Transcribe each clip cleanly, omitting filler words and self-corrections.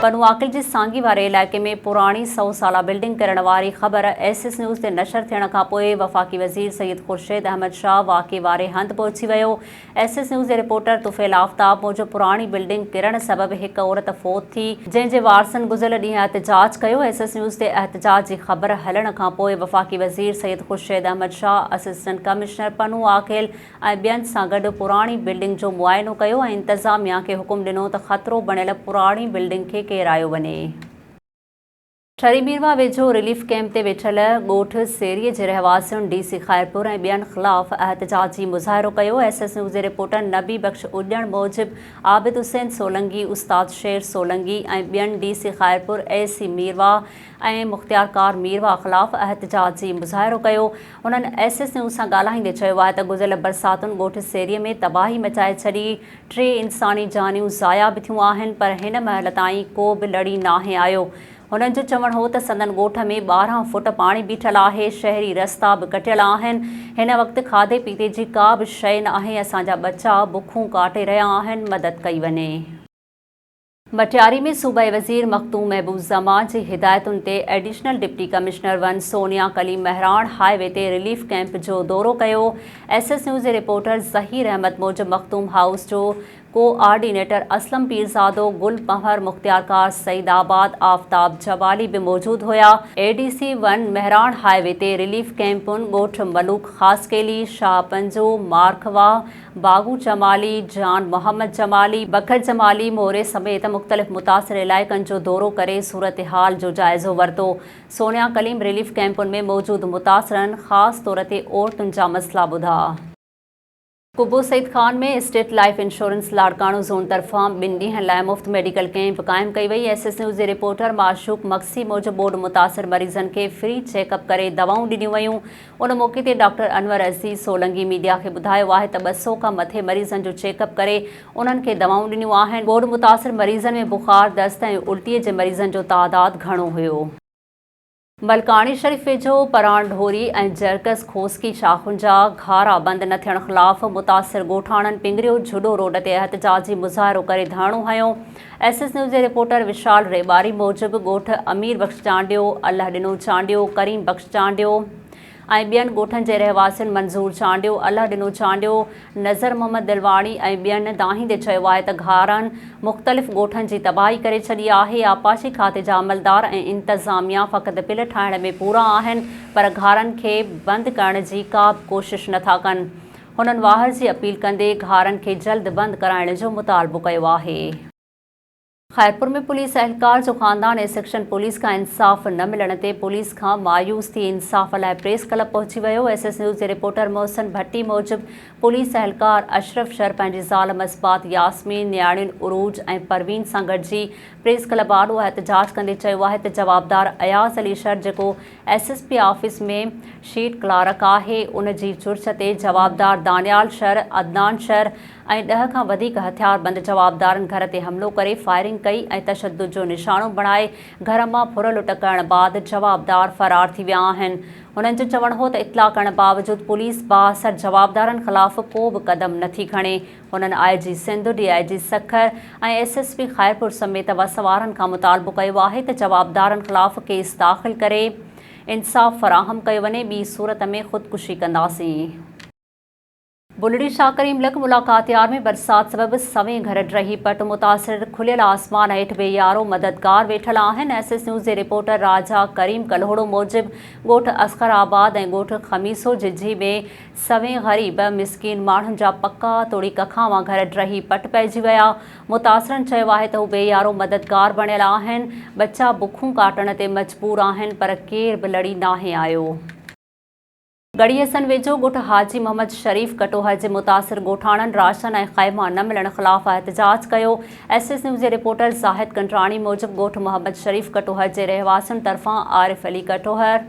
पनुआकिल जे सांगी वारे इलाइक़े में पुराणी 100 साला बिल्डिंग किरण वारी ख़बर SS न्यूज़ ते नशर थियण खां पोइ वफ़ाक़ी वज़ीर सैयद खुर्शीद अहमद शाह वाक़े वारे हंधि पहुची वियो। SS न्यूज़ जे रिपोर्टर तुफ़ैल आफ्ताब मूजिब पुराणी बिल्डिंग किरण सबबि हिक औरत फ़ौत थी, जंहिंजे वारसनि गुज़िरियल ॾींहुं एहतजाज कयो। SS न्यूज़ ते एहतजाज जी ख़बर हलण खां पोइ वफ़ाक़ी वज़ीर सैयद खुर्शीद अहमद शाह, असिस्टेंट कमिश्नर पनुआकिल ऐं ॿियनि सां गॾु पुराणी बिल्डिंग जो मुआइनो कयो ऐं इंतज़ामिया खे हुकुम ॾिनो त ख़तरो बणियल पुराणी बिल्डिंग खे केरायो वञे। ठरी मीरवा वेझो रिलीफ कैंप ते वेठल ॻोठ सेरीअ जे रहवासियुनि DC ख़ैरपुर ऐं ॿियनि ख़िलाफ़ एहतजाजी मुज़ाहिरो कयो। SS न्यूज़ जे रिपोर्टर नबी बख्श उॼण मूजिब आबिद हुसैन सोलंगी, उस्ताद शेर सोलंगी ऐं ॿियनि DC ख़ैरपुर AC मीरवा ऐं मुख़्तियारकार मीरवा ख़िलाफ़ एहतजाजी मुज़ाहिरो कयो। उन्हनि SS न्यूज़ सां ॻाल्हाईंदे चयो आहे त गुज़िरियल बरसातुनि ॻोठ सेरीअ में तबाही मचाए छॾी, 3 इंसानी जानियूं ज़ाया बि थियूं आहिनि, पर हिन महिल ताईं को बि लड़ी नाहे आयो। हुननि जो चवणु हो त संदन ॻोठ में 12 फुट पाणी बीठल आहे, शहरी रस्ता बि कटियल आहिनि। हिन वक़्तु खाधे पीते जी का बि शइ न आहे। असांजा बचा बुखूं काटे रहिया आहिनि, मदद कई वञे। मटियारी में सूबाई वज़ीर मखदूम महबूब ज़मान जी हिदायतुनि ते additional deputy commissioner 1 Sonia Kaleem Mehran highway ते रिलीफ कैंप जो दौरो कयो। SS न्यूज़ जे रिपोर्टर ज़हीर अहमद मूजिब मखदूम हाउस जो कोआर्डिनेटर असलम पीरज़ादो, गुल पहर, मुख़्तियारकार सईदाबाद, आफ्ताब जमाली भी मौजूद हुआ। ADC 1 महराण हाईवे ते रिलीफ कैंपुनि ॻोठ मलूक ख़ासकेली, शाह पंजो, मारखवा, बागू जमाली, जान मोहम्मद जमाली, बखर जमाली मोरे समेत मुख़्तलिफ़ मुतासिर इलाइक़नि जो दौरो करे सूरत हाल जो जाइज़ो वरितो। सोनिया कलीम रिलीफ कैंपुनि में मौजूद मुतासिरनि ख़ासि तौर ते औरतुनि जा मसला ॿुधा। कुबो सईद खान में state life insurance Larkana zone तरफ़ां 2 ॾींहनि लाइ मुफ़्त मेडिकल कैंप क़ाइमु कई वई। SS न्यूज़ जे रिपोर्टर माशूक मक्सी मूजिब बोर्ड मुतासिर मरीज़नि खे फ्री चेकअप करे दवाऊं ॾिनियूं वयूं। उन मौक़े ते डॉक्टर अनवर अज़ीज़ सोलंगी मीडिया खे ॿुधायो आहे त 200 खां मथे मरीज़नि जो चेकअप करे उन्हनि खे दवाऊं ॾिनियूं आहिनि। बोर्ड मुतासिर मरीज़नि में बुख़ार, दस्त ऐं उल्टीअ जे मरीज़नि जो तादादु घणो हुयो। मलकानी शरीफ़ वेझो पराण ढोरी ऐं जरकस खोसकी शाखुनि जा घारा बंदि न थियण ख़िलाफ़ मुतासिर ॻोठाणनि पिंगरियो झुडो रोड ते एहतजाजी मुज़ाहिरो करे धरणो हयो। SS न्यूज़ जे रिपोर्टर विशाल रेबारी मूजिब ॻोठ अमीर बख्श चांडियो, अल्लाह ॾिनो चांडियो, करीम बख्श चांडियो ऐं ॿियनि ॻोठनि जे रहवासियुनि मंज़ूर चांडियो, अल्लाह ॾिनो चांडियो, नज़र मोहम्मद दिलवाणी ऐं ॿियनि दाहींदे चयो आहे त घारनि मुख़्तलिफ़ ॻोठनि जी तबाही करे छॾी आहे। आपाशी खाते जा अमलदार ऐं इंतज़ामिया फ़क़ति बिल ठाहिण में पूरा आहिनि, पर घारनि खे बंदि करण जी का बि कोशिशि नथा कनि। हुननि वाहर जी अपील कंदे घारनि खे जल्द बंदि कराइण जो मुतालबो कयो आहे। ख़ैरपुर में पुलिस एहलकार जो ख़ानदान ऐं सेक्शन पुलिस खां इंसाफ़ न मिलण ते पुलिस खां मायूस थी इंसाफ़ लाइ प्रेस क्लब पहुची वियो। SS न्यूज़ जे रिपोर्टर मोहसिन भट्टी मूजिब पुलिस एहलकार अशरफ शर पंहिंजी ज़ाल मस्बात यास्मीन, न्याणियुनि उरूज ऐं परवीन सां गॾिजी प्रेस क्लब आॾो एहतजाज कंदे चयो आहे त जवाबदार अयाज़ अली शर, जेको SSP ऑफिस में शीट क्लार्क आहे, उन जी चुर्च ते जवाबदार दानियाल शर, अदनान शर ऐं 10 खां वधीक हथियारबंद जवाबदारनि घर ते हमिलो करे फायरिंग कई ऐं तशद्दुद जो निशानो बणाए घर मां फुर लुट करण बाद जवाबदार फ़रार थी विया आहिनि। हुननि जो चवणु हो त इतला करण बावजूदि पुलिस बाअसर जवाबदारनि ख़िलाफ़ को बि क़दम नथी खणे। हुननि IG सिंध, DIG सखर ऐं SSP ख़ैरपुर समेत वसवारनि खां मुतालबो कयो आहे त जवाबदारनि ख़िलाफ़ केस दाख़िल करे इंसाफ़ फ़राहम कयो वञे, ॿी सूरत में ख़ुदकुशी कंदासीं। बुलड़ी शाह करीम लक मुलाकातियार में बरसात सबब सवें घर ड्रही पट मुतासिर खुलियल आसमान हेठि बेयारो मददगार वेठल आहिनि। SS न्यूज़ जे रिपोर्टर राजा करीम कल्होड़ो मूजिब ॻोठ अस्कर आबाद ऐं ॻोठ खमीसो जिझी में सवें ग़रीब मिसकीन माण्हुनि जा पका तोड़ी कखावां घर ड्रही पट पइजी विया। मुतासिरनि चयो आहे त हू बेयारो मददगार बणियल आहिनि, बचा बुखूं काटण ते मजबूर आहिनि, पर केर बि लड़ी नाहे आयो। गढ़ीअसन वेझो ॻोठ हाजी मोहम्मद शरीफ़ कटोहर जे मुतासिर ॻोठाणनि राशन ऐं ख़ैमा न मिलण ख़िलाफ़ एहतजाज कयो। SS न्यूज़ जे रिपोर्टर ज़ाहिद कंटराणी मूजिब ॻोठ मोहम्मद शरीफ़ कटोहर जे रहवासियुनि तरफ़ां आरिफ अली कटोहर,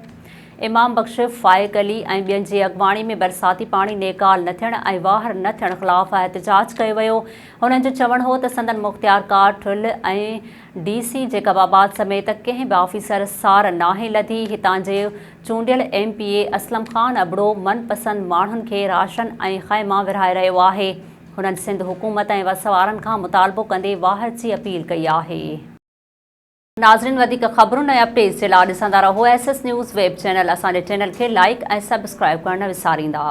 इमाम बख्श फाइक अली ऐं ॿियनि जी अॻवाणी में बरसाती पाणी नेकाल न थियण ऐं वाहर न थियण ख़िलाफ़ एहतजाज कयो वियो। हुननि जो चवणु हो त संदन मुख़्तियारकार ठुल ऐं DC जेकबाबाद समेत कंहिं बि ऑफिसर सार नाहे लधी। हितां जे चूंडियल MPA असलम ख़ान अबड़ो मनपसंद माण्हुनि खे राशन ऐं ख़ैमा विरहाए रहियो आहे। हुननि सिंध हुकूमत ऐं वसवारनि खां मुतालबो कंदे वाहर जी अपील कई आहे। नाज़रीन वधीक ख़बरुनि ऐं अपडेट्स जे लाइ ॾिसंदा रहो SS न्यूज़ वेब चैनल। असांजे चैनल खे लाइक ऐं सब्सक्राइब करणु न विसारींदा।